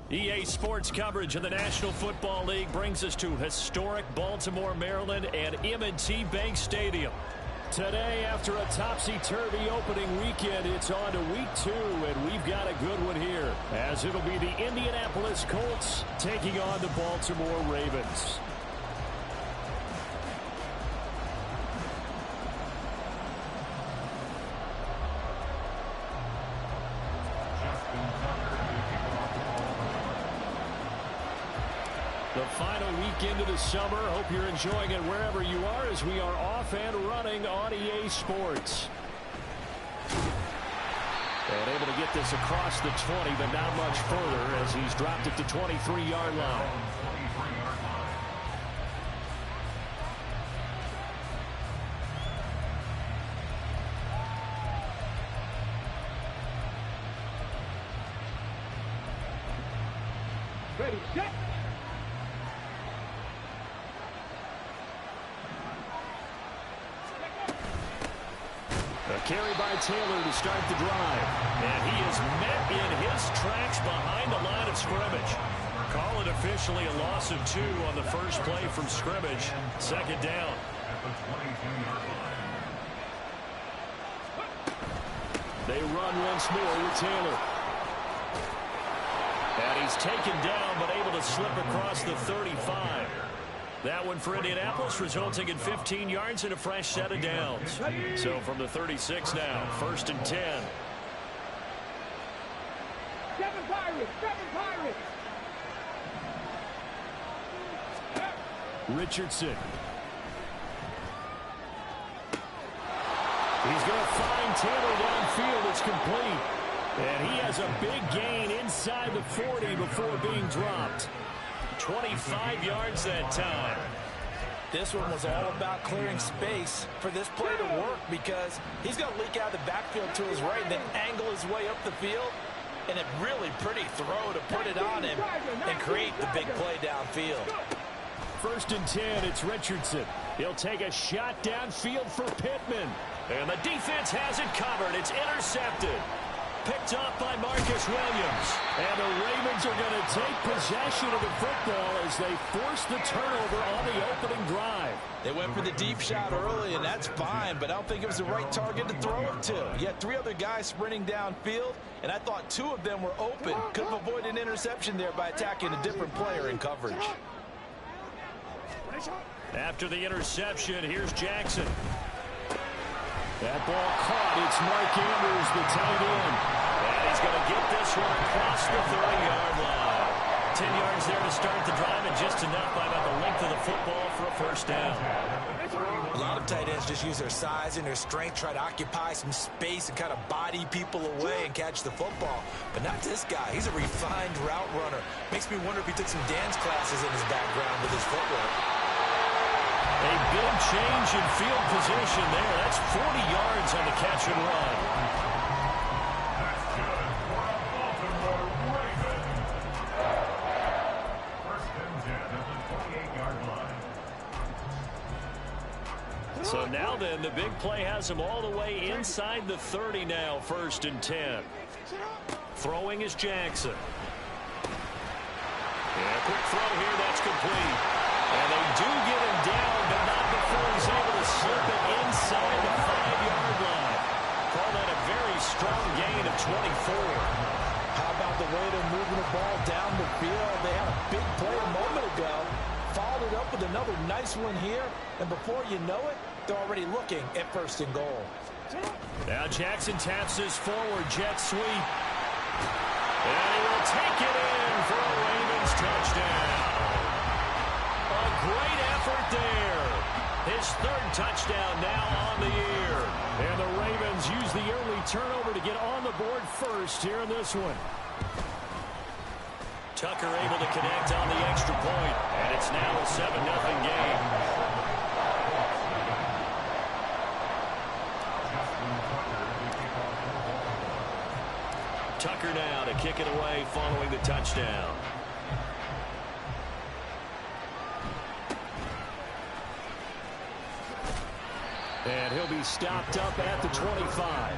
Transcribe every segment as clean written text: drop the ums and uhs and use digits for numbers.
EA Sports coverage of the National Football League brings us to historic Baltimore, Maryland and M&T Bank Stadium. Today, after a topsy-turvy opening weekend, it's on to week 2, and we've got a good one here, as it'll be the Indianapolis Colts taking on the Baltimore Ravens. The final weekend of the summer. Hope you're enjoying it wherever you are as we are off and running on EA Sports. And able to get this across the 20, but not much further as he's dropped it to 23-yard line. Ready, set. Carry by Taylor to start the drive. And he is met in his tracks behind the line of scrimmage. Call it officially a loss of 2 on the first play from scrimmage. Second down. They run once more with Taylor. And he's taken down but able to slip across the 35. That one for Indianapolis, resulting in 15 yards and a fresh set of downs. So from the 36 now, 1st and 10. Seven Pirates! Richardson. He's going to find Taylor downfield. It's complete. And he has a big gain inside the 40 before being dropped. 25 yards that time. This one was all about clearing space for this play to work because he's going to leak out the backfield to his right and then angle his way up the field. And a really pretty throw to put it on him and create the big play downfield. 1st and 10, it's Richardson. He'll take a shot downfield for Pittman. And the defense has it covered. It's intercepted. Picked up by Marcus Williams. And the Ravens are going to take possession of the football as they force the turnover on the opening drive. They went for the deep shot early, and that's fine, but I don't think it was the right target to throw it to. You had 3 other guys sprinting downfield, and I thought 2 of them were open. Could have avoided an interception there by attacking a different player in coverage. After the interception, here's Jackson. That ball caught. It's Mark Andrews, the tight end. And he's going to get this one across the 30-yard line. 10 yards there to start the drive, and just enough by about the length of the football for a first down. A lot of tight ends just use their size and their strength, try to occupy some space and kind of body people away and catch the football. But not this guy. He's a refined route runner. Makes me wonder if he took some dance classes in his background with his footwork. A big change in field position there. That's 40 yards on the catch and run. That's good for a Baltimore Raven. 1st and 10 at the 28-yard line. So now then, the big play has him all the way inside the 30 now, 1st and 10. Throwing is Jackson. Yeah, quick throw here, that's complete. And they do get him down, but not before he's able to slip it inside the 5-yard line. Call that a very strong gain of 24. How about the way they're moving the ball down the field? They had a big play a moment ago, followed it up with another nice one here, and before you know it, they're already looking at 1st and goal. Now Jackson taps his forward jet sweep. And he will take it in for a Ravens touchdown. A great effort there. His 3rd touchdown now on the year. And the Ravens use the early turnover to get on the board first here in this one. Tucker able to connect on the extra point. And it's now a 7-0 game. Tucker now to kick it away following the touchdown. And he'll be stopped up at the 25.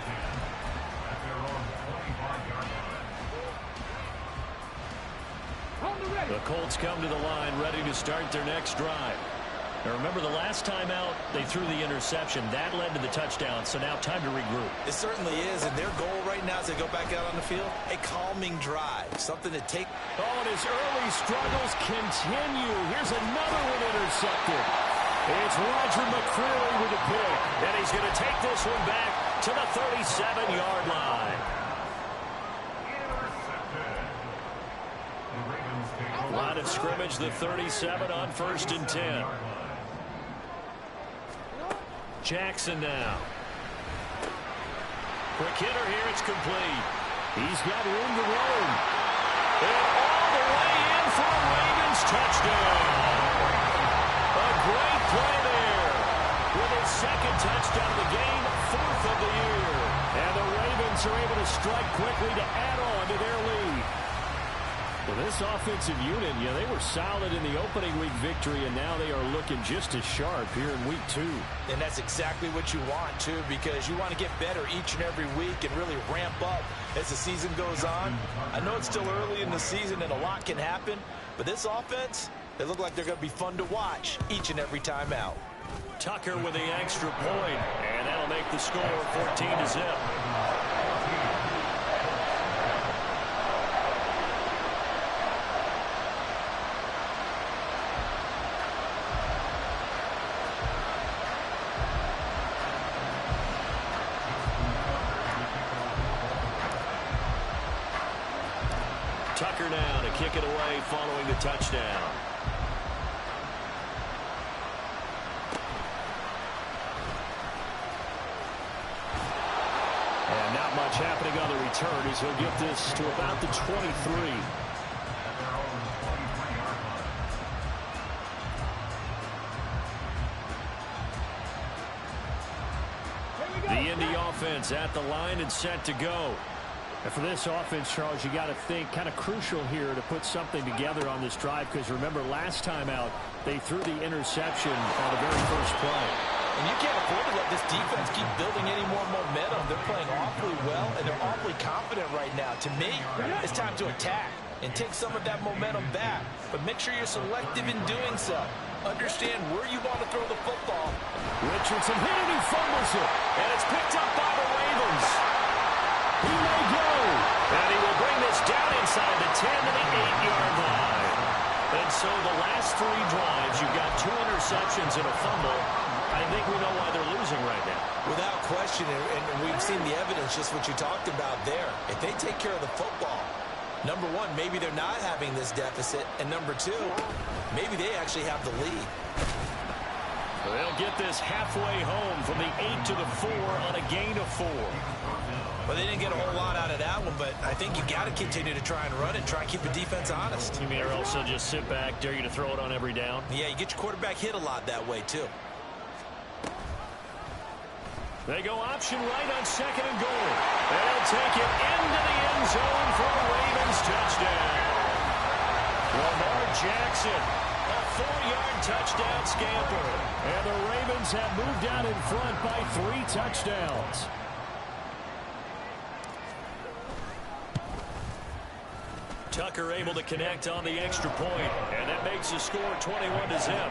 The Colts come to the line ready to start their next drive. Now remember, the last time out, they threw the interception. That led to the touchdown, so now time to regroup. It certainly is, and their goal right now as they go back out on the field, a calming drive, something to take. Oh, and his early struggles continue. Here's another one intercepted. It's Roger McCreary with a pick, and he's going to take this one back to the 37-yard line. Line of scrimmage, the 37 on 1st and 10. Jackson now. Quick hitter here, it's complete. He's got room to roam. And all the way in for a Ravens touchdown. A great play there. With his second touchdown of the game, 4th of the year. And the Ravens are able to strike quickly to add on to their lead. Well, this offensive unit, they were solid in the opening week victory, and now they are looking just as sharp here in week 2. And that's exactly what you want, too, because you want to get better each and every week and really ramp up as the season goes on. I know it's still early in the season and a lot can happen, but this offense, they look like they're going to be fun to watch each and every time out. Tucker with the extra point, and that'll make the score 14-0. Tucker now to kick it away following the touchdown. And not much happening on the return as he'll get this to about the 23. The Indy offense at the line and set to go. And for this offense, Charles, you got to think kind of crucial here to put something together on this drive, because remember last time out they threw the interception on the very first play. And you can't afford to let this defense keep building any more momentum. They're playing awfully well, and they're awfully confident right now. To me, it's time to attack and take some of that momentum back. But make sure you're selective in doing so. Understand where you want to throw the football. Richardson hit it, he fumbles it, and it's picked up by the Ravens. He may go, and he will bring this down inside the 10 to the 8-yard line. And so the last 3 drives, you've got 2 interceptions and a fumble. I think we know why they're losing right now. Without question, and we've seen the evidence, just what you talked about there. If they take care of the football, number one, maybe they're not having this deficit, and number 2, maybe they actually have the lead. They'll get this halfway home from the 8 to the 4 on a gain of 4. Well, they didn't get a whole lot out of that one, but I think you got to continue to try and run it, try and keep the defense honest. You mean, or also just sit back, dare you to throw it on every down? Yeah, you get your quarterback hit a lot that way, too. They go option right on 2nd and goal. They'll take it into the end zone for a Ravens touchdown. Lamar Jackson, a 4-yard touchdown scamper. And the Ravens have moved out in front by 3 touchdowns. Tucker able to connect on the extra point, and that makes the score 21-0.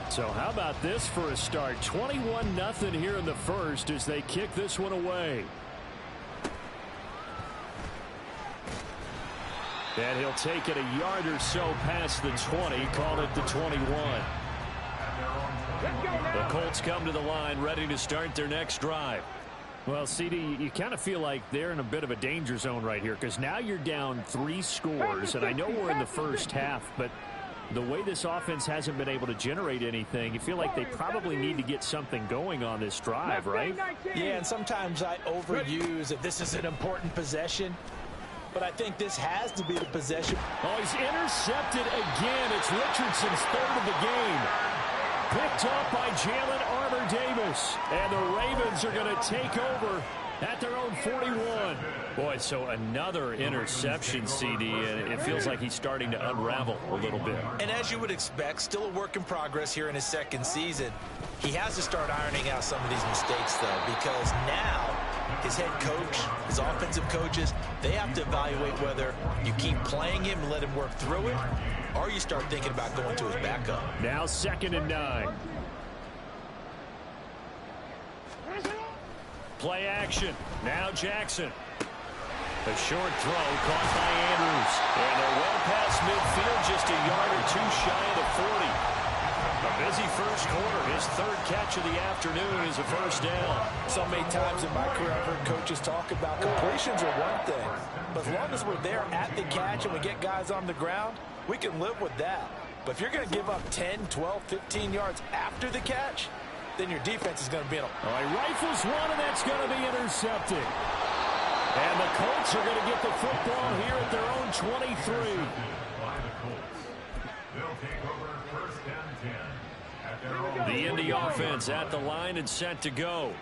So how about this for a start? 21-0 here in the first as they kick this one away. And he'll take it a yard or so past the 20, call it the 21. The Colts come to the line ready to start their next drive. Well, CD, you kind of feel like they're in a bit of a danger zone right here, because now you're down 3 scores, and I know we're in the first half, but the way this offense hasn't been able to generate anything, you feel like they probably need to get something going on this drive, right? Yeah, and sometimes I overuse if this is an important possession. But I think this has to be the possession. Oh, he's intercepted again. It's Richardson's 3rd of the game. Picked off by Jalen Armour-Davis. And the Ravens are going to take over At their own 41. Boy, so another interception, CD, and it feels like he's starting to unravel a little bit. And as you would expect, still a work in progress here in his second season. He has to start ironing out some of these mistakes, though, because now his head coach, his offensive coaches, they have to evaluate whether you keep playing him and let him work through it, or you start thinking about going to his backup. Now 2nd and 9. Play action. Now Jackson. A short throw caught by Andrews. And they're well past midfield, just a yard or two shy of the 40. A busy first quarter. His 3rd catch of the afternoon is a first down. So many times in my career I've heard coaches talk about completions are one thing. But as long as we're there at the catch and we get guys on the ground, we can live with that. But if you're going to give up 10, 12, 15 yards after the catch, then your defense is going to be in a... All right, rifles one, and that's going to be intercepted. And the Colts are going to get the football here at their own 23. The Indy offense at the line and set to go.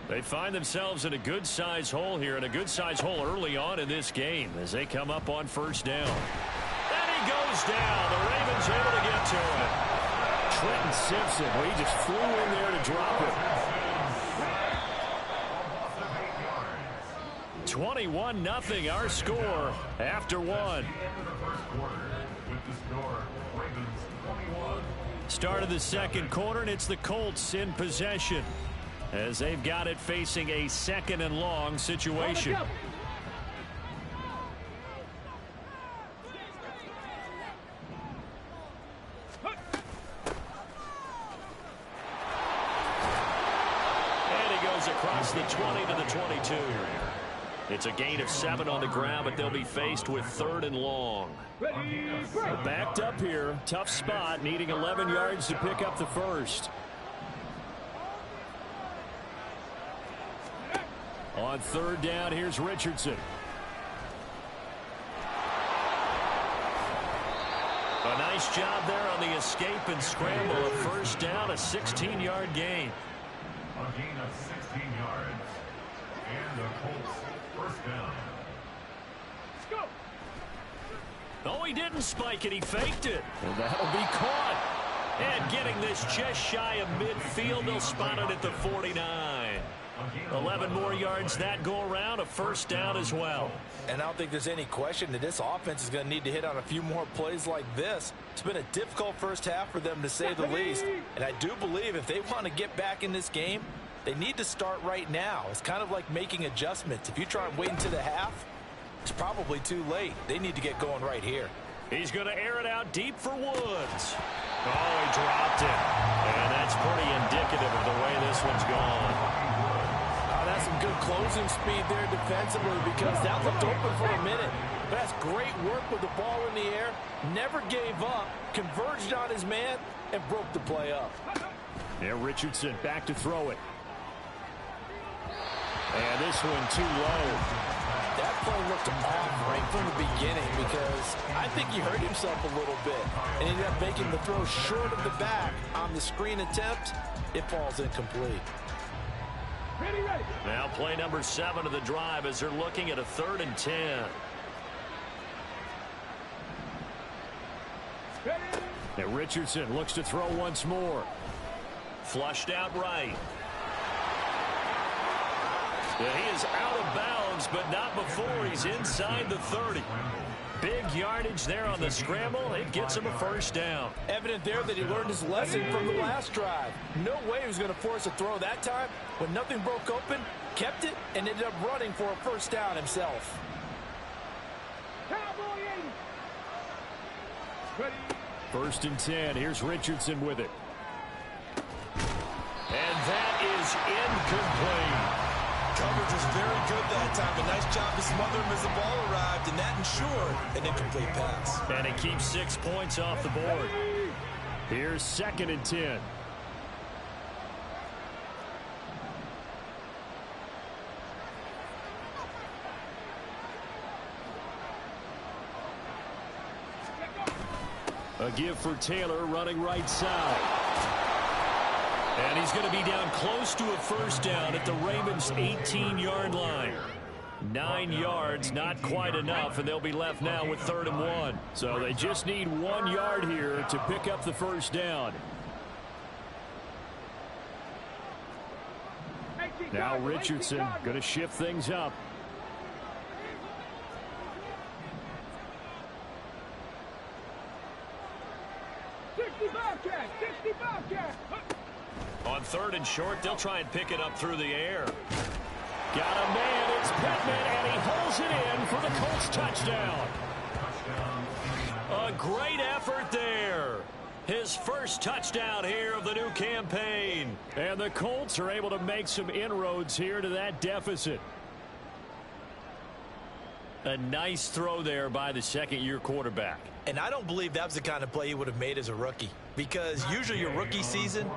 They find themselves in a good-sized hole here, and a good-sized hole early on in this game as they come up on first down. And he goes down. The Ravens able to get to it. Trenton Simpson, well, he just flew in there to drop it. 21-0 our score after one. Start of the second quarter, and it's the Colts in possession as they've got it facing a 2nd and long situation. Across the 20 to the 22. It's a gain of 7 on the ground, but they'll be faced with 3rd and long. Backed up here. Tough spot, needing 11 yards to pick up the first. On 3rd down, here's Richardson. A nice job there on the escape and scramble. A first down, a 16-yard gain. A gain of 16 yards. And the Colts first down. Let's go. Oh, he didn't spike it. He faked it. And that'll be caught. And getting this just shy of midfield, they'll spot it at the 49. 11 more yards that go around, a first down as well. And I don't think there's any question that this offense is going to need to hit on a few more plays like this. It's been a difficult first half for them, to say the least. And I do believe if they want to get back in this game, they need to start right now. It's kind of like making adjustments. If you try and wait until the half, it's probably too late. They need to get going right here. He's going to air it out deep for Woods. Oh, he dropped it. And that's pretty indicative of the way this one's gone. That's some good closing speed there defensively, because that looked open for a minute. But that's great work with the ball in the air. Never gave up, converged on his man, and broke the play up. Yeah, Richardson back to throw it. And this one too low. That play looked off right from the beginning, because I think he hurt himself a little bit and ended up making the throw short of the back on the screen attempt. It falls incomplete. Ready. Now play number 7 of the drive as they're looking at a 3rd and 10. And Richardson looks to throw once more. Flushed out right. Yeah, he is out of bounds, but not before he's inside the 30. Big yardage there on the scramble. It gets him a first down. Evident there that he learned his lesson from the last drive. No way he was going to force a throw that time. When nothing broke open, kept it, and ended up running for a first down himself. Cowboy 80. Ready. 1st and 10. Here's Richardson with it. And that is incomplete. Coverage was very good that time. A nice job to smother him as the ball arrived, and that ensured an incomplete pass. And it keeps 6 points off the board. Here's 2nd and 10. A give for Taylor running right side. And he's going to be down close to a first down at the Ravens' 18-yard line. 9 yards, not quite enough, and they'll be left now with 3rd and 1. So they just need 1 yard here to pick up the first down. Now Richardson going to shift things up. On 3rd and short, they'll try and pick it up through the air. Got a man, it's Pittman, and he holds it in for the Colts touchdown. A great effort there. His first touchdown here of the new campaign. And the Colts are able to make some inroads here to that deficit. A nice throw there by the second-year quarterback. And I don't believe that was the kind of play he would have made as a rookie, because usually your rookie season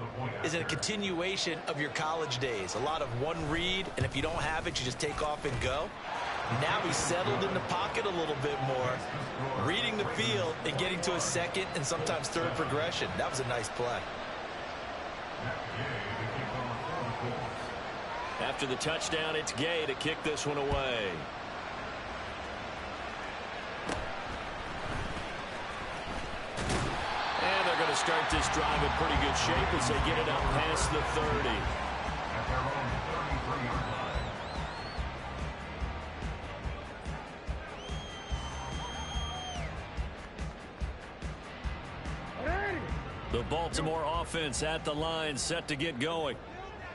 is a continuation of your college days. A lot of one read, and if you don't have it, you just take off and go. Now he's settled in the pocket a little bit more, reading the field and getting to a second and sometimes third progression. That was a nice play. After the touchdown, it's Gay to kick this one away. And they're going to start this drive in pretty good shape as they get it up past the 30. The Baltimore offense at the line, set to get going.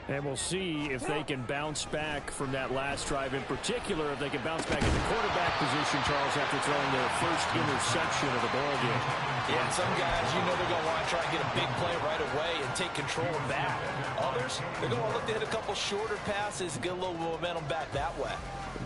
And we'll see if they can bounce back from that last drive, in particular if they can bounce back at the quarterback position, Charles, after throwing their first interception of the ball game. Yeah, and some guys, you know, they're going to want to try and get a big play right away and take control back. Others, they're going to want to look to hit a couple shorter passes, get a little momentum back that way.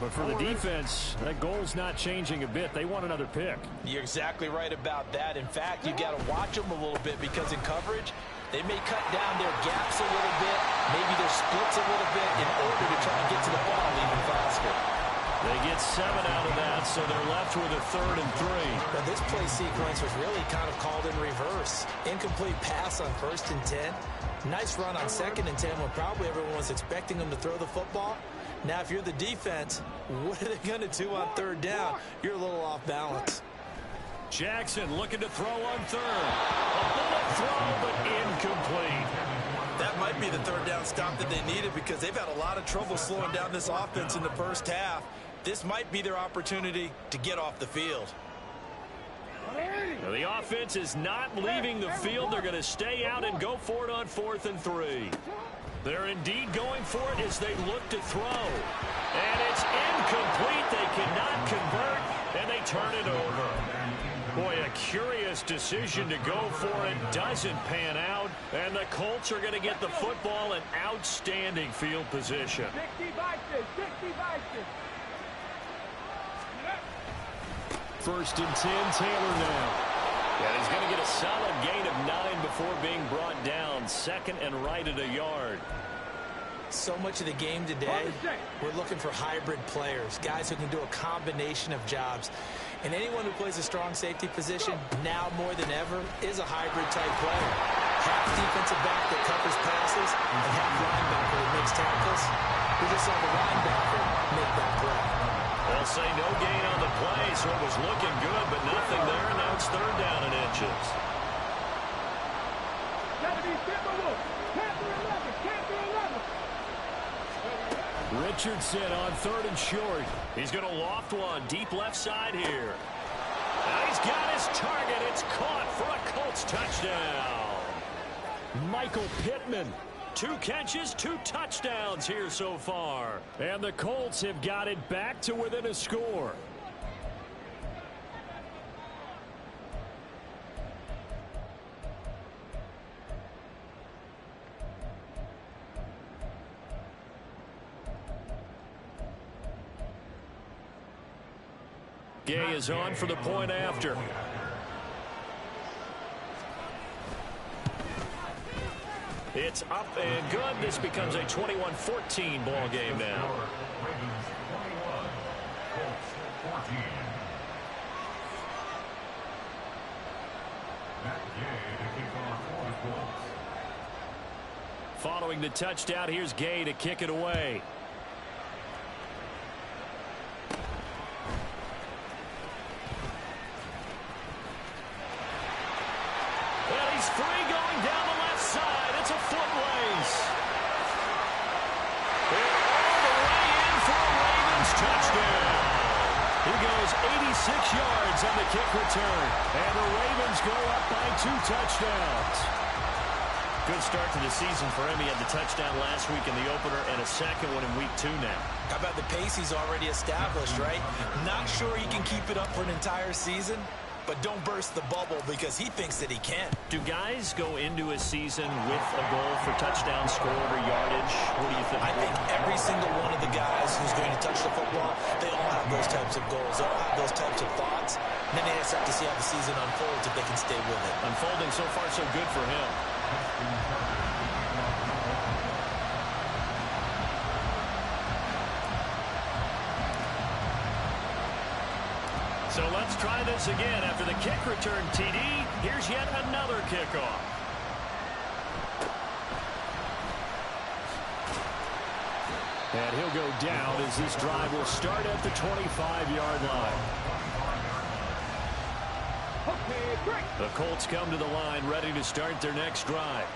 But for the defense, that goal's not changing a bit. They want another pick. You're exactly right about that. In fact, you got to watch them a little bit, because in coverage, they may cut down their gaps a little bit, maybe their splits a little bit, in order to try and get to the ball even faster. They get 7 out of that, so they're left with a 3rd and 3. Now, this play sequence was really kind of called in reverse. Incomplete pass on 1st and 10. Nice run on 2nd and 10 when probably everyone was expecting them to throw the football. Now, if you're the defense, what are they going to do on 3rd down? You're a little off balance. Jackson looking to throw on 3rd. A bullet throw, but incomplete. That might be the 3rd down stop that they needed, because they've had a lot of trouble slowing down this offense in the first half. This might be their opportunity to get off the field. Now, the offense is not leaving the field. They're going to stay out and go for it on 4th and 3. They're indeed going for it as they look to throw. And it's incomplete. They cannot convert, and they turn it over. Boy, a curious decision to go for it. Doesn't pan out, and the Colts are going to get the football in outstanding field position. 1st and 10, Taylor now. And he's going to get a solid gain of 9 before being brought down. 2nd and right at a yard. So much of the game today, we're looking for hybrid players, guys who can do a combination of jobs. And anyone who plays a strong safety position, now more than ever, is a hybrid-type player. Half defensive back that covers passes, and half linebacker that makes tackles. We just saw the linebacker make that play. They'll say no gain on the play, so it was looking good, but nothing there. Now it's 3rd down and inches. Richardson on 3rd and short. He's going to loft one deep left side here. Now he's got his target. It's caught for a Colts touchdown. Michael Pittman. 2 catches, 2 touchdowns here so far. And the Colts have got it back to within a score. Gay is on for the point after. It's up and good. This becomes a 21-14 ball game now. Following the touchdown, here's Gay to kick it away. And he's free going down the left side. It's a foot race. And all the way in for a Ravens touchdown. He goes 86 yards on the kick return. And the Ravens go up by 2 touchdowns. Good start to the season for him. He had the touchdown last week in the opener and a second one in week 2 now. How about the pace he's already established, right? Not sure he can keep it up for an entire season, but don't burst the bubble because he thinks that he can. Do guys go into a season with a goal for touchdown scored or yardage? What do you think? I think every single one of the guys who's going to touch the football, they all have those types of goals. They all have those types of thoughts. And then they just have to see how the season unfolds if they can stay with it. Unfolding so far so good for him. So let's try this again. After the kick return TD, here's yet another kickoff. And he'll go down as this drive will start at the 25-yard line. The Colts come to the line ready to start their next drive.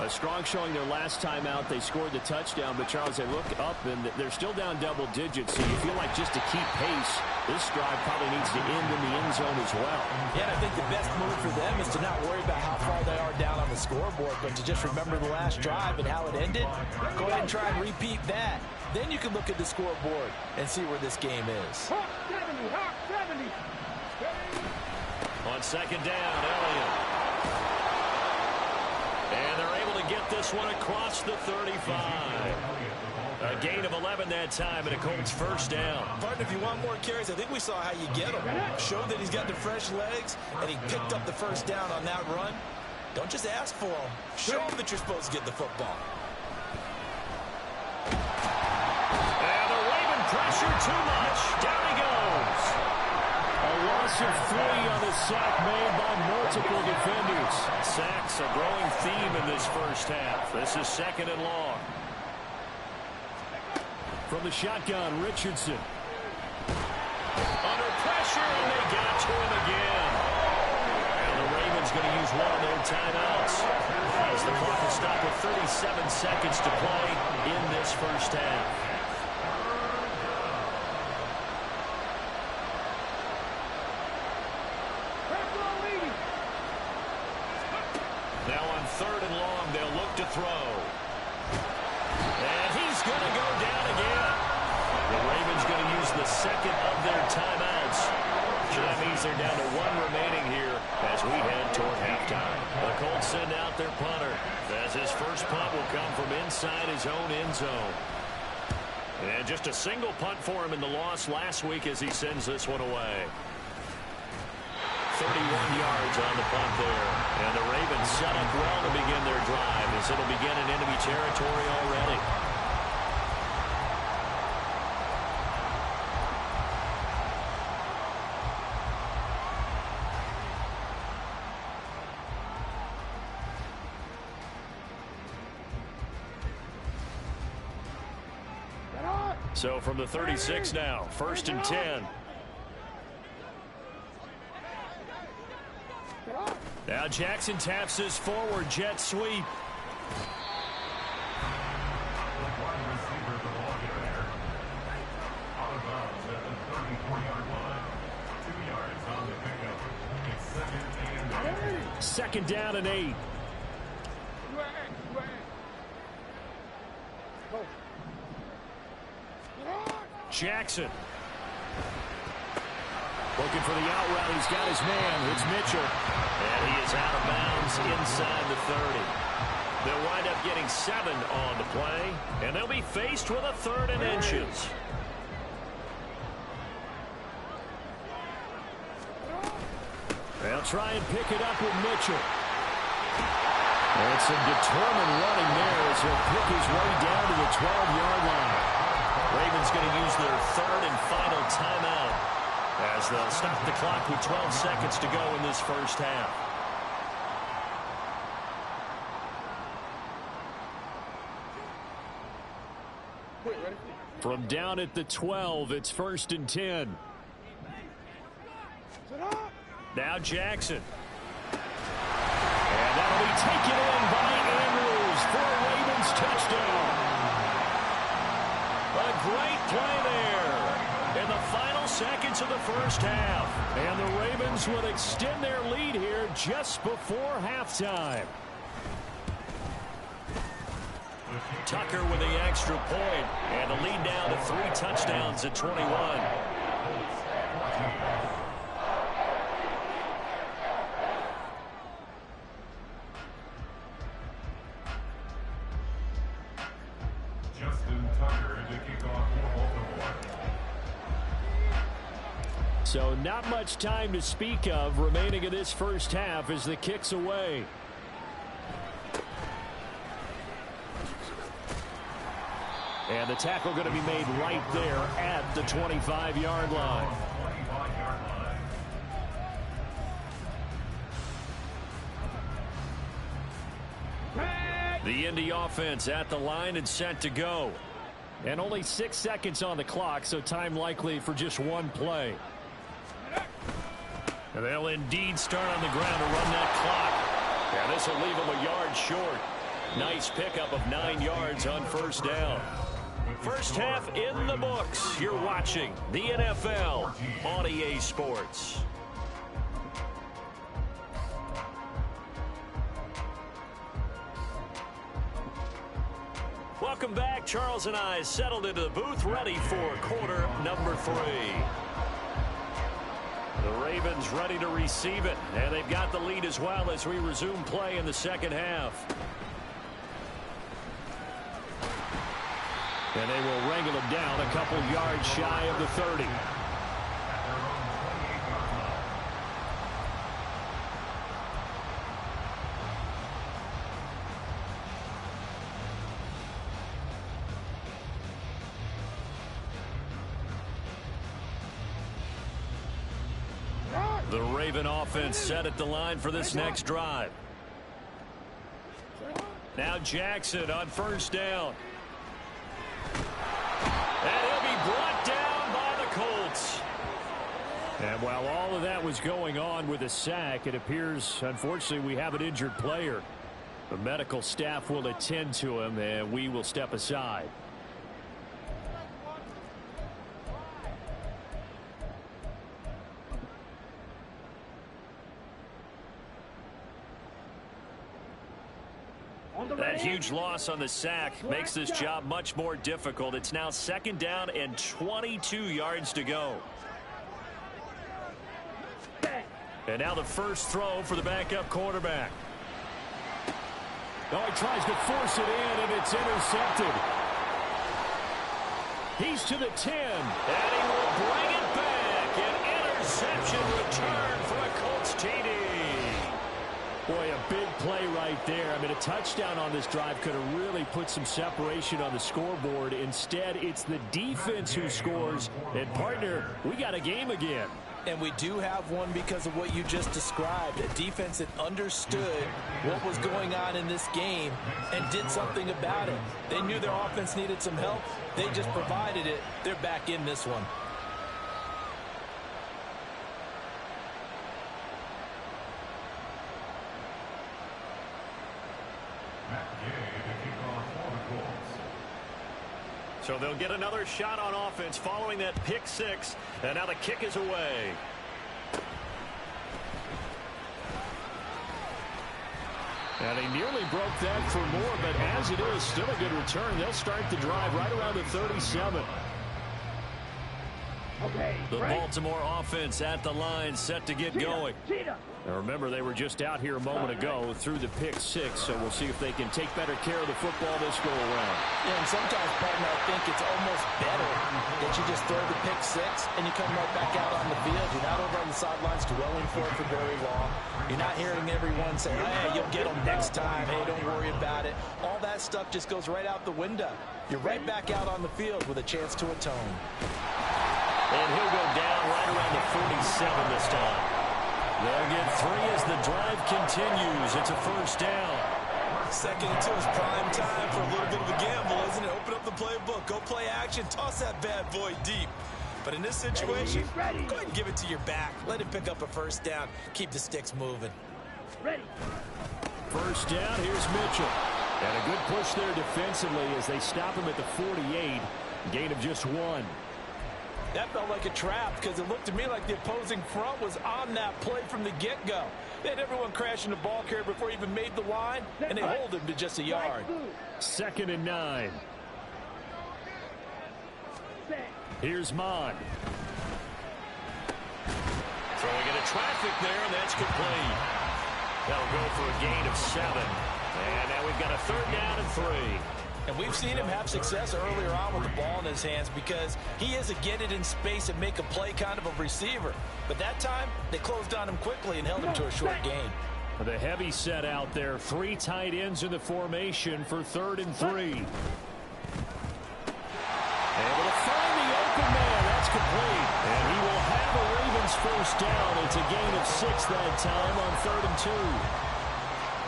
A strong showing their last time out. They scored the touchdown, but Charles, they look up and they're still down double digits, so you feel like just to keep pace, this drive probably needs to end in the end zone as well. Yeah, and I think the best move for them is to not worry about how far they are down on the scoreboard, but to just remember the last drive and how it ended. Go ahead and try and repeat that. Then you can look at the scoreboard and see where this game is. Hawk 70, Hawk 70. On second down, Elliott. And they're able to get this one across the 35. A gain of 11 that time, and a Colts first down. Partner, if you want more carries, I think we saw how you get them. Showed that he's got the fresh legs, and he picked up the first down on that run. Don't just ask for them. Show them that you're supposed to get the football. And the Raven pressure too much. Down he goes. A loss of 3 on the sack made by multiple defenders. Sacks a growing theme in this first half. This is second and long. From the shotgun, Richardson. Under pressure, and they got to him again. And the Ravens going to use one of their timeouts as the clock will stop with 37 seconds to play in this first half. Now on third and long, they'll look to throw. And he's going to go down again. The Ravens going to use the second of their timeouts. So that means they're down to 1 remaining here as we head toward halftime. The Colts send out their punter as his first punt will come from inside his own end zone. And just a single punt for him in the loss last week as he sends this one away. 31 yards on the punt there. And the Ravens set up well to begin their drive as it'll begin in enemy territory already. So from the 36 now, first and 10. Now Jackson taps this forward jet sweep. Second down and 8. Jackson. Looking for the out route. He's got his man. It's Mitchell. And he is out of bounds inside the 30. They'll wind up getting 7 on the play. And they'll be faced with a 3rd and inches. They'll try and pick it up with Mitchell. And some determined running there as he'll pick his way down to the 12-yard line. Ravens going to use their 3rd and final timeout as they'll stop the clock with 12 seconds to go in this first half. From down at the 12, it's 1st and 10. Now Jackson. And that'll be taken in by Andrews for a Ravens touchdown. A great play there in the final seconds of the first half. And the Ravens would extend their lead here just before halftime. Tucker with the extra point, and the lead down to 3 touchdowns at 21. Justin Tucker to kick off for Baltimore. So not much time to speak of remaining in this first half as the kick's away. And the tackle going to be made right there at the 25-yard line. The Indy offense at the line and set to go. And only 6 seconds on the clock, so time likely for just one play. And they'll indeed start on the ground to run that clock. And this will leave them a yard short. Nice pickup of 9 yards on first down. First half in the books. You're watching the NFL on EA Sports. Welcome back. Charles and I settled into the booth, ready for quarter number 3. The Ravens ready to receive it, and they've got the lead as well as we resume play in the second half. And they will wrangle him down a couple yards shy of the 30. The Raven offense set at the line for this next drive. Now Jackson on first down. And he'll be brought down by the Colts. And while all of that was going on with a sack, it appears, unfortunately, we have an injured player. The medical staff will attend to him, and we will step aside. That huge loss on the sack makes this job much more difficult. It's now 2nd down and 22 yards to go. And now the first throw for the backup quarterback. Oh, he tries to force it in, and it's intercepted. He's to the 10. And he will bring it back. An interception return for a Colts TD. Boy, a big play right there. I mean, a touchdown on this drive could have really put some separation on the scoreboard. Instead, it's the defense who scores. And, partner, we got a game again. And we do have one because of what you just described. A defense that understood what was going on in this game and did something about it. They knew their offense needed some help. They just provided it. They're back in this one. So they'll get another shot on offense following that pick 6. And now the kick is away. And he nearly broke that for more, but as it is, still a good return. They'll start the drive right around the 37. The Baltimore offense at the line, set to get going. Now remember, they were just out here a moment ago through the pick 6, so we'll see if they can take better care of the football this go around. Yeah, and sometimes, partner, I think it's almost better that you just throw the pick 6 and you come right back out on the field. You're not over on the sidelines dwelling for it for very long. You're not hearing everyone say, hey, you'll get them next time. Hey, don't worry about it. All that stuff just goes right out the window. You're right back out on the field with a chance to atone. And he'll go down right around the 47 this time. They'll get 3 as the drive continues. It's a first down. Second until it's prime time for a little bit of a gamble, isn't it? Open up the playbook. Go play action. Toss that bad boy deep. But in this situation, go ahead and give it to your back. Let him pick up a first down. Keep the sticks moving. Ready. First down, here's Mitchell. And a good push there defensively as they stop him at the 48. Gain of just 1. That felt like a trap because it looked to me like the opposing front was on that play from the get-go. They had everyone crashing the ball carrier before he even made the line, and they hold him to just a yard. 2nd and 9. Here's Mon. Throwing into traffic there, and that's complete. That'll go for a gain of 7. And now we've got a 3rd down and 3. And we've seen him have success earlier on with the ball in his hands because he is a get it in space and make a play kind of a receiver. But that time, they closed on him quickly and held him to a short gain. The heavy set out there. 3 tight ends in the formation for 3rd and 3. Able to find the open man. That's complete. And he will have a Ravens first down. It's a gain of 6 that time on 3rd and 2.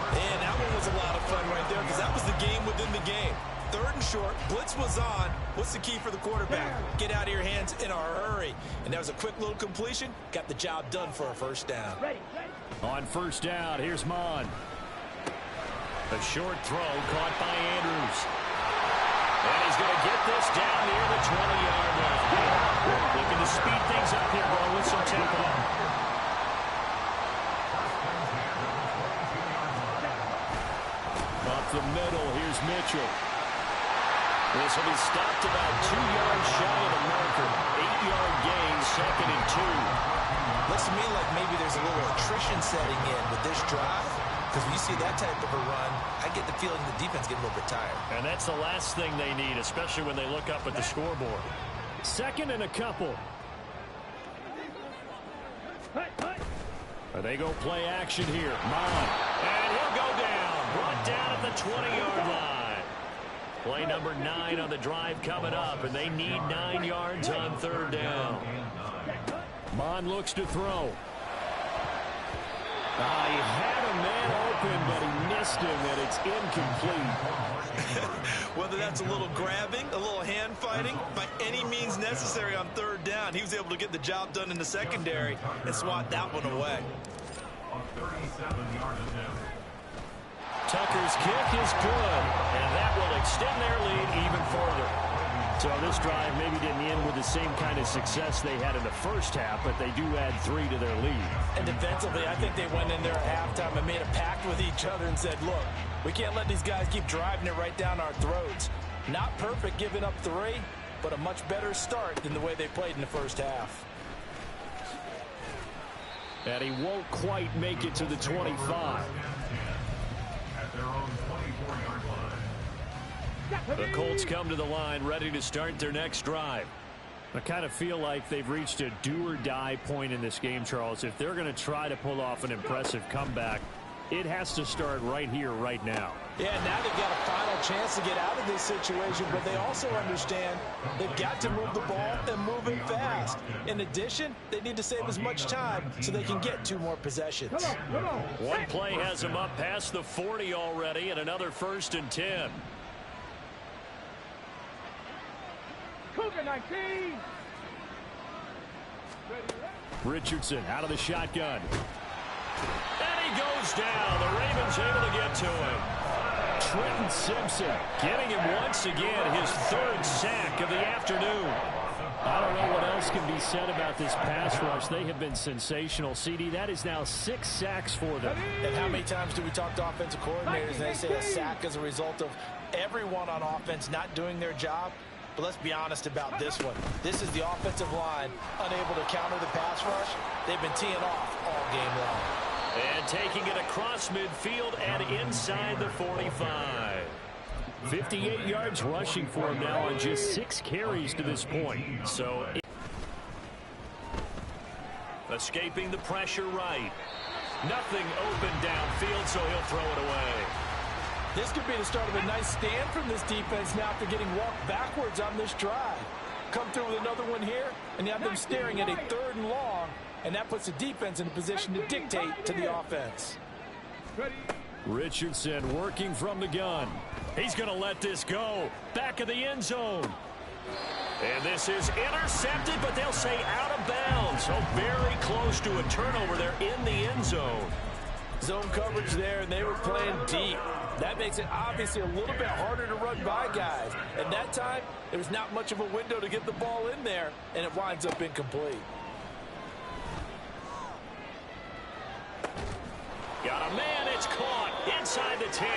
And that one was a lot of fun right there because that was the game within the game. 3rd and short, blitz was on. What's the key for the quarterback? Get out of your hands in a hurry. And that was a quick little completion. Got the job done for a first down. On first down, here's Mon. A short throw caught by Andrews. And he's going to get this down near the 20-yard line. Looking to speed things up here, going with some tempo. Up the middle, here's Mitchell. This will be stopped about 2 yards shy of the marker. 8-yard gain, 2nd and 2. Looks to me like maybe there's a little attrition setting in with this drive. Because when you see that type of a run, I get the feeling the defense getting a little bit tired. And that's the last thing they need, especially when they look up at the scoreboard. 2nd and a couple. They go play action here. Mon. And he'll go down. Brought down at the 20-yard line. Play number 9 on the drive coming up, and they need 9 yards on 3rd down. Mon looks to throw. He had a man open, but he missed him, and it's incomplete. Whether that's a little grabbing, a little hand fighting, by any means necessary on 3rd down, he was able to get the job done in the secondary and swat that one away. Tucker's kick is good, and that will extend their lead even further. So this drive maybe didn't end with the same kind of success they had in the first half, but they do add 3 to their lead. And defensively, I think they went in there at halftime and made a pact with each other and said, look, we can't let these guys keep driving it right down our throats. Not perfect giving up 3, but a much better start than the way they played in the first half. And he won't quite make it to the 25. At their own 24-yard line. The Colts come to the line ready to start their next drive. I kind of feel like they've reached a do-or-die point in this game, Charles. If they're going to try to pull off an impressive comeback, it has to start right here, right now. Yeah, now they've got a final chance to get out of this situation, but they also understand they've got to move the ball and move it fast. In addition, they need to save as much time so they can get 2 more possessions. One play has them up past the 40 already, and another 1st and 10. COVID-19. Richardson out of the shotgun. And he goes down. The Ravens able to get to him. Trenton Simpson getting him once again, his 3rd sack of the afternoon. I don't know what else can be said about this pass rush. They have been sensational. CD, that is now 6 sacks for them. And how many times do we talk to offensive coordinators and they say a sack as a result of everyone on offense not doing their job? But let's be honest about this one. This is the offensive line unable to counter the pass rush. They've been teeing off all game long. And taking it across midfield and inside the 45. 58 yards rushing for him now on just 6 carries to this point. So escaping the pressure right. Nothing open downfield, so he'll throw it away. This could be the start of a nice stand from this defense now after getting walked backwards on this drive. Come through with another one here, and you have them staring at a 3rd and long, and that puts the defense in a position to dictate to the offense. Richardson working from the gun. He's going to let this go. Back of the end zone. And this is intercepted, but they'll say out of bounds. So very close to a turnover there in the end zone. Zone coverage there, and they were playing deep. That makes it obviously a little bit harder to run by guys. And that time, there's not much of a window to get the ball in there, and it winds up incomplete. Got a man, it's caught inside the 10.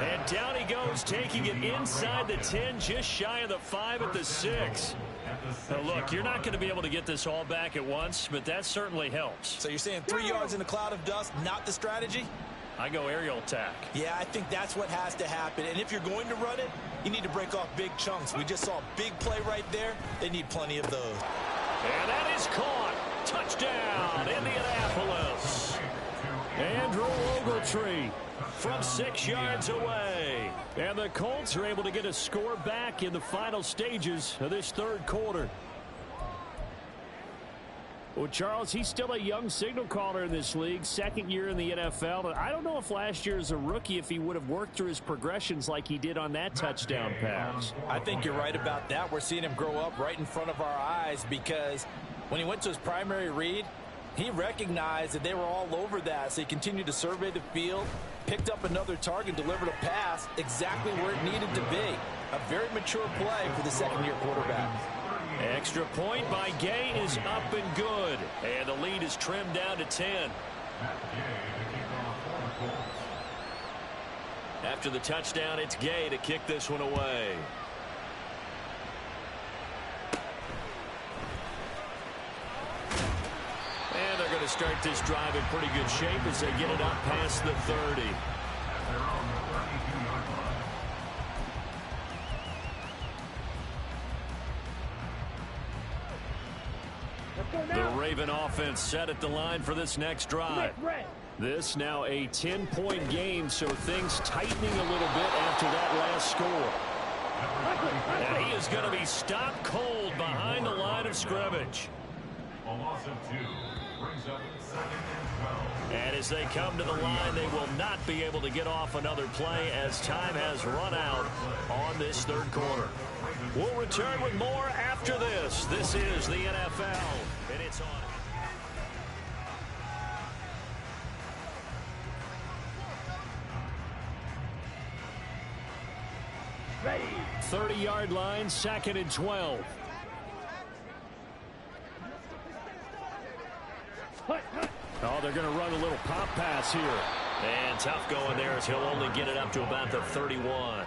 And down he goes, taking it inside the 10, just shy of the 5 at the 6. Now look, you're not going to be able to get this all back at once, but that certainly helps. So you're saying 3 yards in a cloud of dust, not the strategy? I go aerial attack. Yeah, I think that's what has to happen. And if you're going to run it, you need to break off big chunks. We just saw a big play right there. They need plenty of those. And that is caught. Touchdown, Indianapolis. Andrew Ogletree from 6 yards away. And the Colts are able to get a score back in the final stages of this third quarter. Well, Charles, he's still a young signal caller in this league, second year in the NFL. And I don't know if last year as a rookie, if he would have worked through his progressions like he did on that touchdown pass. I think you're right about that. We're seeing him grow up right in front of our eyes because when he went to his primary read, he recognized that they were all over that, so he continued to survey the field, picked up another target, delivered a pass exactly where it needed to be. A very mature play for the second-year quarterback. Extra point by Gay is up and good, and the lead is trimmed down to 10. After the touchdown, it's Gay to kick this one away. And they're going to start this drive in pretty good shape as they get it up past the 30. The Raven offense set at the line for this next drive. This now a 10-point game, so things tightening a little bit after that last score. And he is going to be stopped cold behind the line of scrimmage. A loss of 2 brings up 2nd and 12. And as they come to the line, they will not be able to get off another play as time has run out on this third quarter. We'll return with more after this. This is the NFL, and it's on. Ready. 30-yard line, 2nd and 12. Oh, they're going to run a little pop pass here. And tough going there as he'll only get it up to about the 31.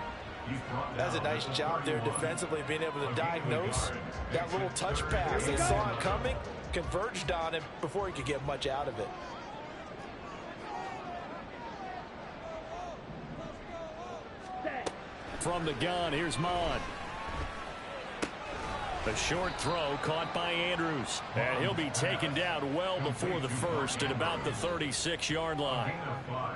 That's a nice job there defensively, being able to diagnose that little touch pass. They saw it coming, converged on him before he could get much out of it. From the gun, here's Mod. A short throw caught by Andrews. And he'll be taken down well before the first at about the 36-yard line.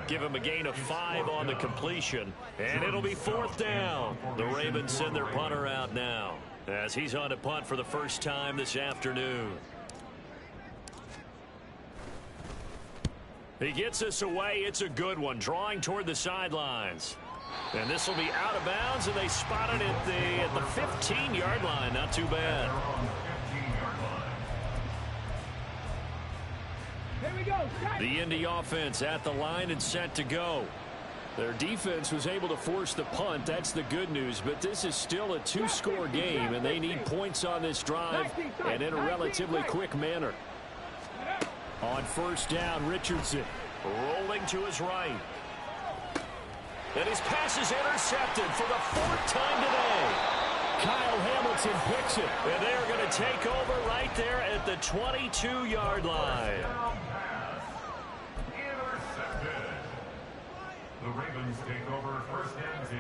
Give him a gain of 5 on the completion. And it'll be 4th down. The Ravens send their punter out now as he's on to punt for the first time this afternoon. He gets this away. It's a good one, drawing toward the sidelines. And this will be out of bounds, and they spot it at the 15-yard line. Not too bad. Here we go. The Indy offense at the line and set to go. Their defense was able to force the punt. That's the good news. But this is still a 2-score game, and they need points on this drive and in a relatively quick manner. On 1st down, Richardson rolling to his right. And his pass is intercepted for the 4th time today. Kyle Hamilton picks it. And they are going to take over right there at the 22-yard line. Intercepted. The Ravens take over 1st and 10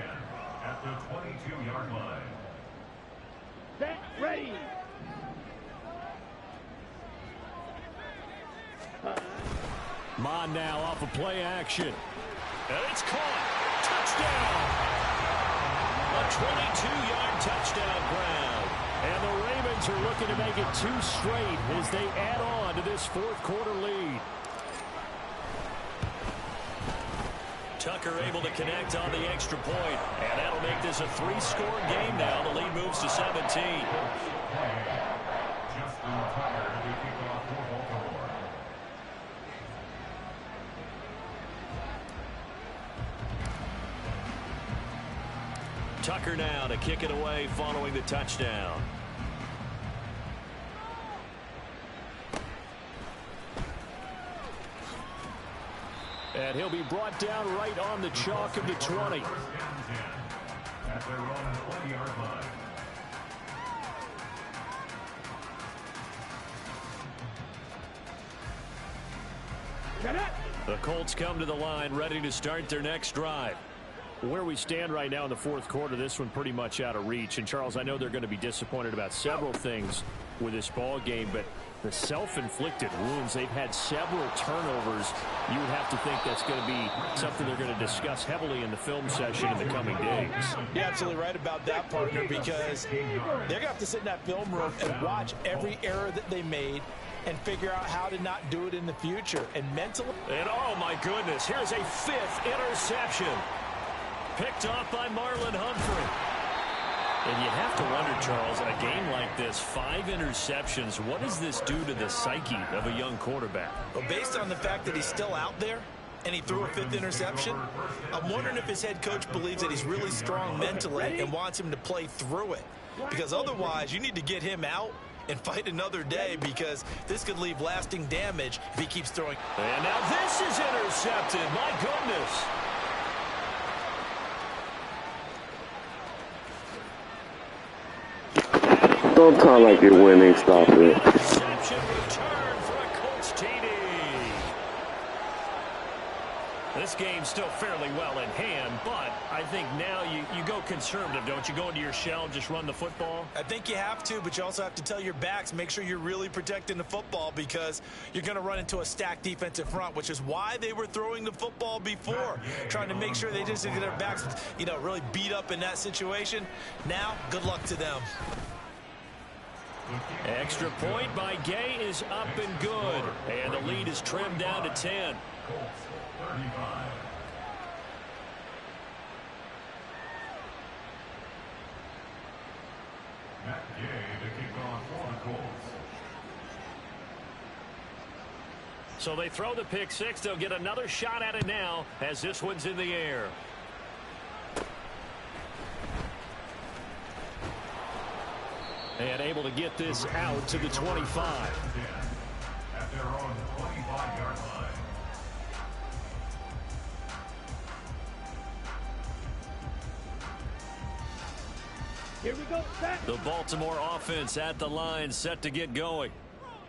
at the 22-yard line. Set. Ready. Mon now off of play action. And it's caught. Touchdown! A 22-yard touchdown grab. And the Ravens are looking to make it 2 straight as they add on to this 4th quarter lead. Tucker able to connect on the extra point, and that'll make this a 3-score game now. The lead moves to 17. Justin Tucker to kick off for Baltimore. Tucker now to kick it away following the touchdown. And he'll be brought down right on the chalk of the 20. At their own 20-yard line. The Colts come to the line ready to start their next drive. Where we stand right now in the fourth quarter, this one pretty much out of reach. And, Charles, I know they're going to be disappointed about several things with this ball game, but the self-inflicted wounds, they've had several turnovers. You would have to think that's going to be something they're going to discuss heavily in the film session in the coming days. You're absolutely right about that, partner, because they're going to have to sit in that film room and watch every error that they made and figure out how to not do it in the future. And mentally... And, oh, my goodness, here's a 5th interception. Picked off by Marlon Humphrey. And you have to wonder, Charles, a game like this, 5 interceptions, what does this do to the psyche of a young quarterback? Well, based on the fact that he's still out there and he threw a 5th interception, I'm wondering if his head coach believes that he's really strong mentally and wants him to play through it. Because otherwise, you need to get him out and fight another day, because this could leave lasting damage if he keeps throwing. And now this is intercepted. My goodness. Don't talk like you're winning. Stop it. Interception return for a Colts TD. This game's still fairly well in hand, but I think now you go conservative, don't you? Go into your shell and just run the football? I think you have to, but you also have to tell your backs, make sure you're really protecting the football, because you're going to run into a stacked defensive front, which is why they were throwing the football before, trying to make sure they just get their backs, really beat up in that situation. Now, good luck to them. Extra point by Gay is up and good. And the lead is trimmed down to 10. Colts 35. Matt Gay to kick off for the Colts. So they throw the pick six. They'll get another shot at it now as this one's in the air. And able to get this out to the 25. At their own 25-yard line. Here we go. Set. The Baltimore offense at the line, set to get going.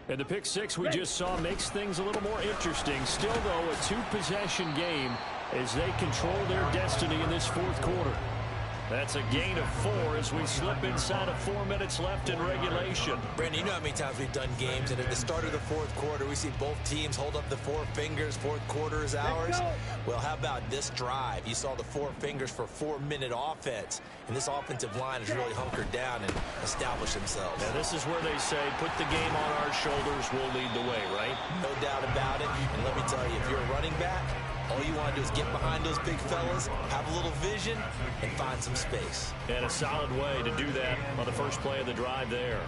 And the pick six we just saw makes things a little more interesting. Still, though, a 2-possession game as they control their destiny in this fourth quarter. That's a gain of 4 as we slip inside of 4 minutes left in regulation. Brandon, you know how many times we've done games, and at the start of the fourth quarter, we see both teams hold up the 4 fingers, fourth quarter is ours. Well, how about this drive? You saw the 4 fingers for 4-minute offense, and this offensive line has really hunkered down and established themselves. Now, this is where they say, put the game on our shoulders, we'll lead the way, right? No doubt about it, and let me tell you, if you're a running back, all you want to do is get behind those big fellas, have a little vision, and find some space. And a solid way to do that on the first play of the drive there.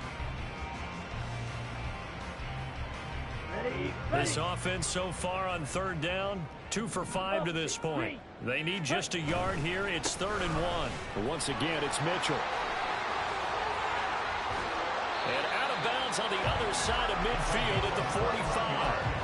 Ready. This offense so far on third down, 2 for 5 to this point. They need just a yard here. It's 3rd and 1. But once again, it's Mitchell. And out of bounds on the other side of midfield at the 45.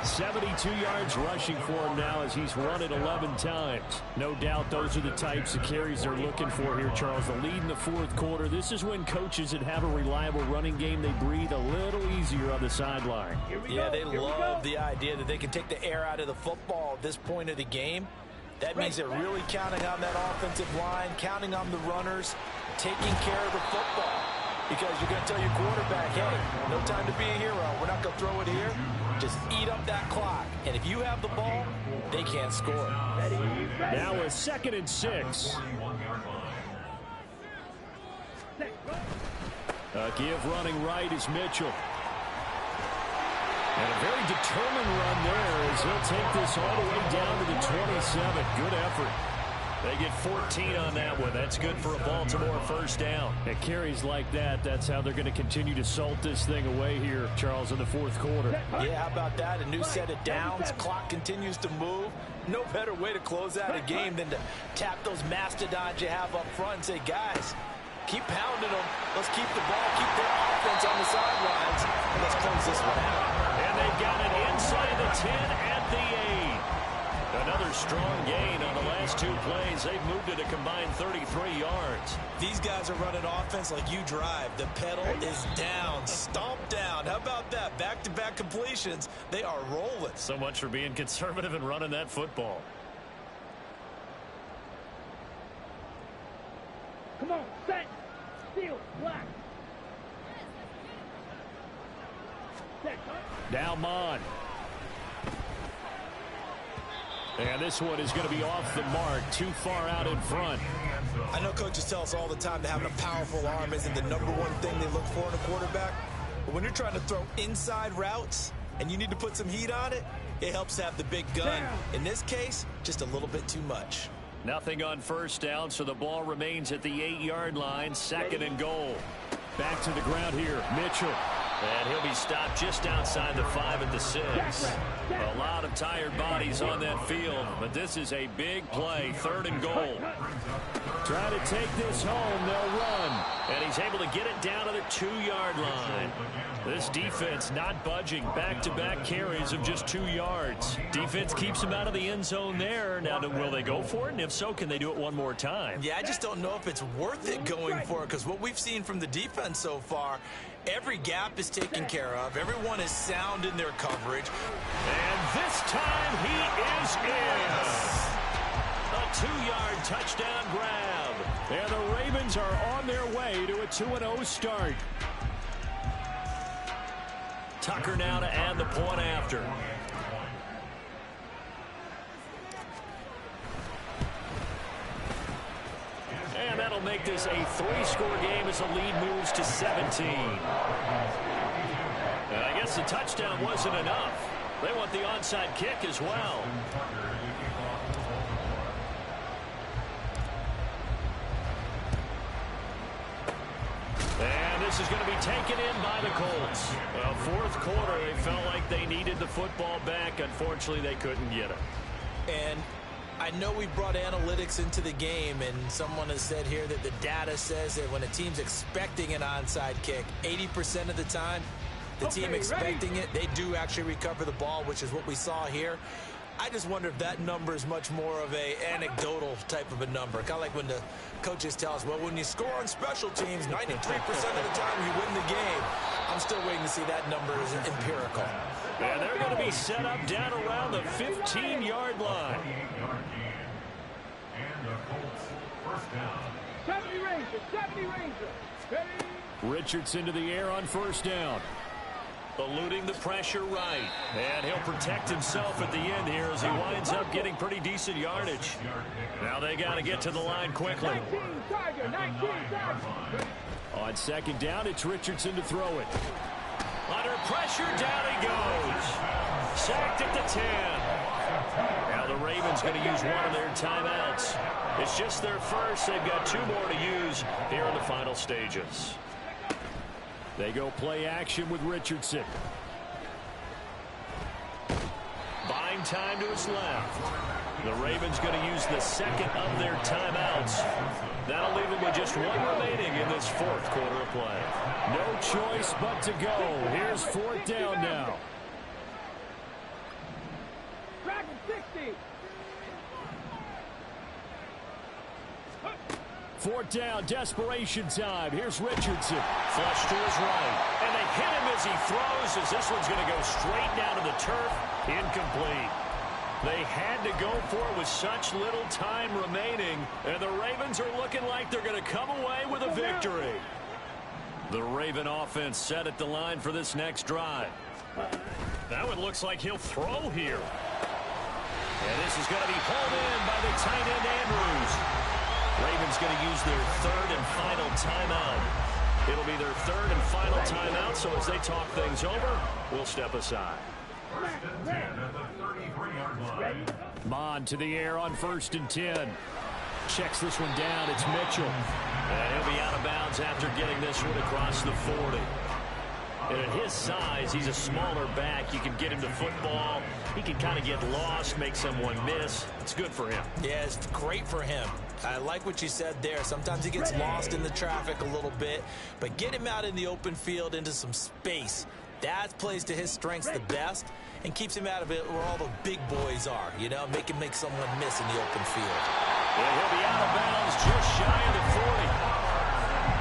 72 yards rushing for him now as he's run it 11 times. No doubt those are the types of carries they're looking for here, Charles. The lead in the fourth quarter. This is when coaches that have a reliable running game, they breathe a little easier on the sideline. Yeah, they love the idea that they can take the air out of the football at this point of the game. That means they're really counting on that offensive line, counting on the runners, taking care of the football. Because you're going to tell your quarterback, hey, no time to be a hero. We're not going to throw it here. Just eat up that clock. And if you have the ball, they can't score. Now a 2nd and 6. A give running right is Mitchell. And a very determined run there as he'll take this all the way down to the 27. Good effort. They get 14 on that one. That's good for a Baltimore first down. And carries like that, that's how they're going to continue to salt this thing away here, Charles, in the fourth quarter. Yeah, how about that? A new set of downs. Clock continues to move. No better way to close out a game than to tap those mastodons you have up front and say, guys, keep pounding them. Let's keep the ball, keep their offense on the sidelines, and let's close this one out. And they've got it inside the 10 at the 8. Another strong gain on the last two plays. They've moved it a combined 33 yards. These guys are running offense like you drive. The pedal is down, stomped down. How about that? Back-to-back completions. They are rolling. So much for being conservative and running that football. Come on, set, steal, black. Set, Now Mon. And this one is going to be off the mark, too far out in front. I know coaches tell us all the time that having a powerful arm isn't the number one thing they look for in a quarterback. But when you're trying to throw inside routes and you need to put some heat on it, it helps to have the big gun. In this case, just a little bit too much. Nothing on first down, so the ball remains at the 8-yard line, 2nd and goal. Back to the ground here, Mitchell. And he'll be stopped just outside the 5 at the 6. A lot of tired bodies on that field, but this is a big play, 3rd and goal. Try to take this home, they'll run. And he's able to get it down to the 2-yard line. This defense not budging, back-to-back carries of just 2 yards. Defense keeps him out of the end zone there. Now, will they go for it? And if so, can they do it one more time? Yeah, I just don't know if it's worth it going for it, because what we've seen from the defense so far, every gap is taken care of. Everyone is sound in their coverage. And this time he is in. A 2-yard touchdown grab. And the Ravens are on their way to a 2-0 start. Tucker now to add the point after. And that'll make this a 3-score game as the lead moves to 17. And I guess the touchdown wasn't enough. They want the onside kick as well. And this is going to be taken in by the Colts. Well, fourth quarter, they felt like they needed the football back. Unfortunately, they couldn't get it. And I know we brought analytics into the game, and someone has said here that the data says that when a team's expecting an onside kick, 80% of the time, the team expecting it, they do actually recover the ball, which is what we saw here. I just wonder if that number is much more of a anecdotal type of a number. Kind of like when the coaches tell us, well, when you score on special teams, 93% of the time you win the game. I'm still waiting to see that number is empirical. And they're going to be set up down around the 15-yard line. And the Colts first down. 70 Ranger, 70 Ranger. Ready? Richardson to the air on first down. Eluding the pressure right. And he'll protect himself at the end here as he winds up getting pretty decent yardage. Now they got to get to the line quickly. 19 Tiger, 19 Tiger. On second down, it's Richardson to throw it. Under pressure, down he goes. Sacked at the 10. Now the Ravens going to use one of their timeouts. It's just their first. They've got 2 more to use here in the final stages. They go play action with Richardson. Buying time to his left. The Ravens going to use the second of their timeouts. That'll leave them with just 1 remaining in this fourth quarter of play. No choice but to go. Here's 4th down now. Dragon 60. 4th down, desperation time. Here's Richardson. Flush to his right. And they hit him as he throws, as this one's going to go straight down to the turf. Incomplete. They had to go for it with such little time remaining. And the Ravens are looking like they're going to come away with a victory. The Raven offense set at the line for this next drive. That one looks like he'll throw here. And this is going to be pulled in by the tight end Andrews. Ravens going to use their 3rd and final timeout. It'll be their third and final timeout, so as they talk things over, we'll step aside. First and 10 at the 33-yard line. Bond to the air on 1st and 10. Checks this one down. It's Mitchell. And he'll be out of bounds after getting this one across the 40. And at his size, he's a smaller back. You can get him to football. He can kind of get lost, make someone miss. It's good for him. Yeah, it's great for him. I like what you said there. Sometimes he gets lost in the traffic a little bit, but get him out in the open field into some space. That plays to his strengths the best and keeps him out of it where all the big boys are, you know, make him make someone miss in the open field. And he'll be out of bounds just shy of the 40.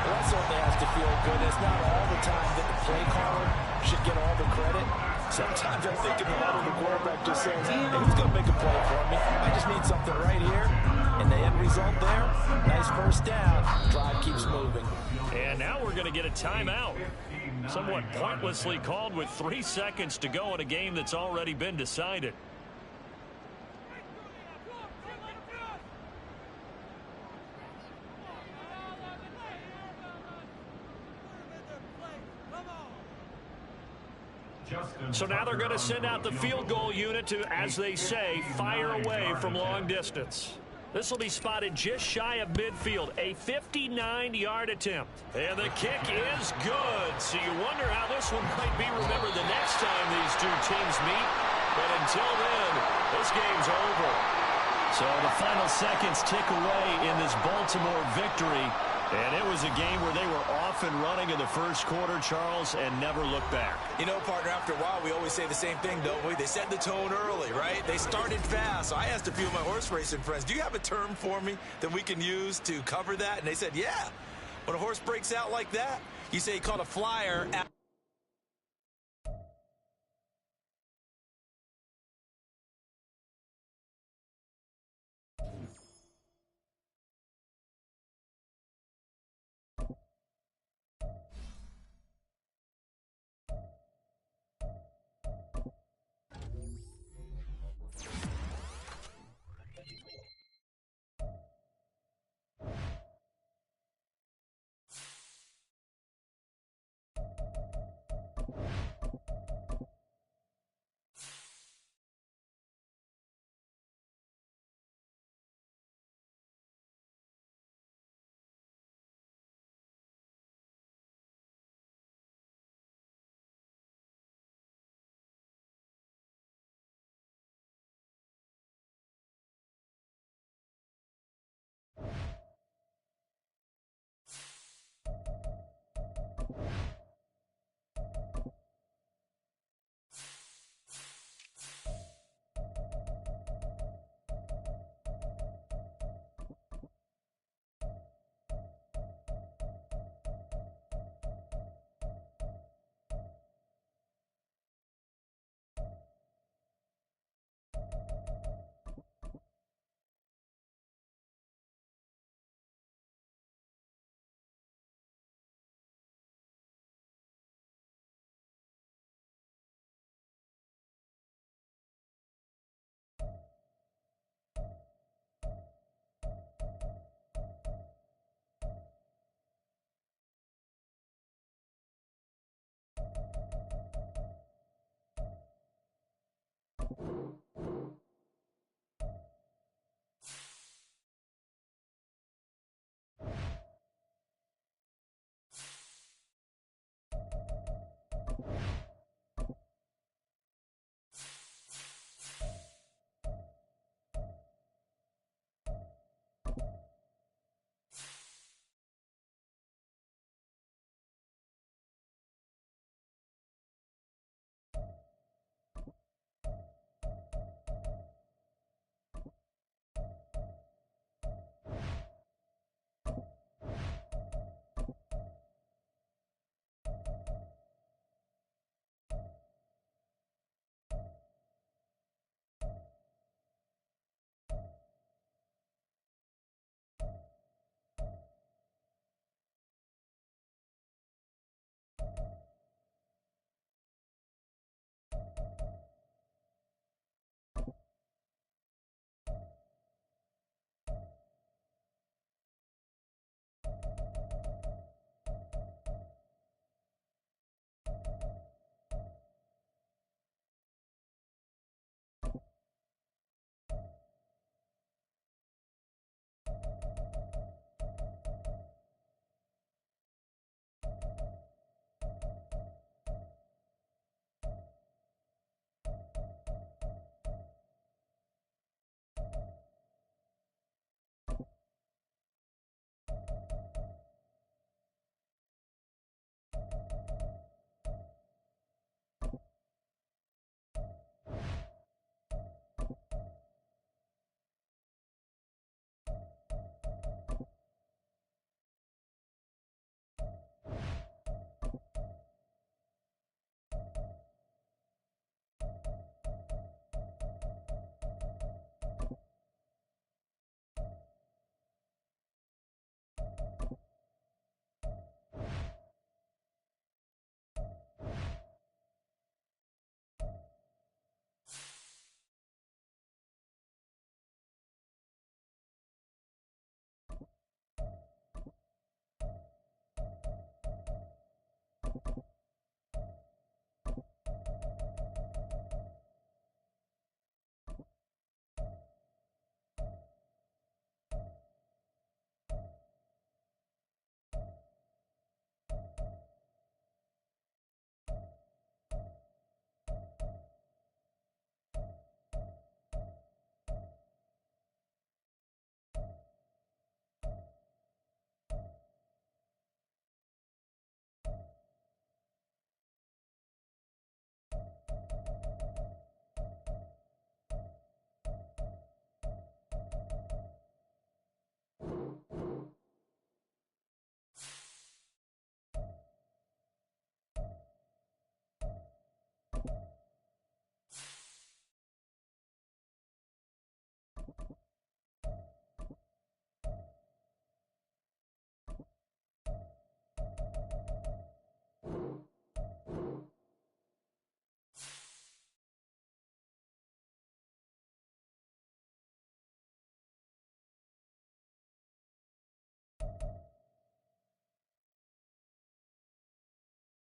Well, that certainly has to feel good. It's not all the time that the play caller should get all the credit. Sometimes I think in the huddle, the quarterback just says, hey, who's going to make a play for me? I just need something right here. And the end result there, nice first down. Drive keeps moving. And now we're going to get a timeout. Somewhat pointlessly called with 3 seconds to go in a game that's already been decided. So now they're going to send out the field goal unit to, as they say, fire away from long distance. This will be spotted just shy of midfield, a 59-yard attempt. And the kick is good. So you wonder how this one might be remembered the next time these two teams meet. But until then, this game's over. So the final seconds tick away in this Baltimore victory. And it was a game where they were off and running in the first quarter, Charles, and never looked back. You know, partner, after a while, we always say the same thing, don't we? They set the tone early, right? They started fast. So I asked a few of my horse racing friends, do you have a term for me that we can use to cover that? And they said, yeah. When a horse breaks out like that, you say he caught a flyer out.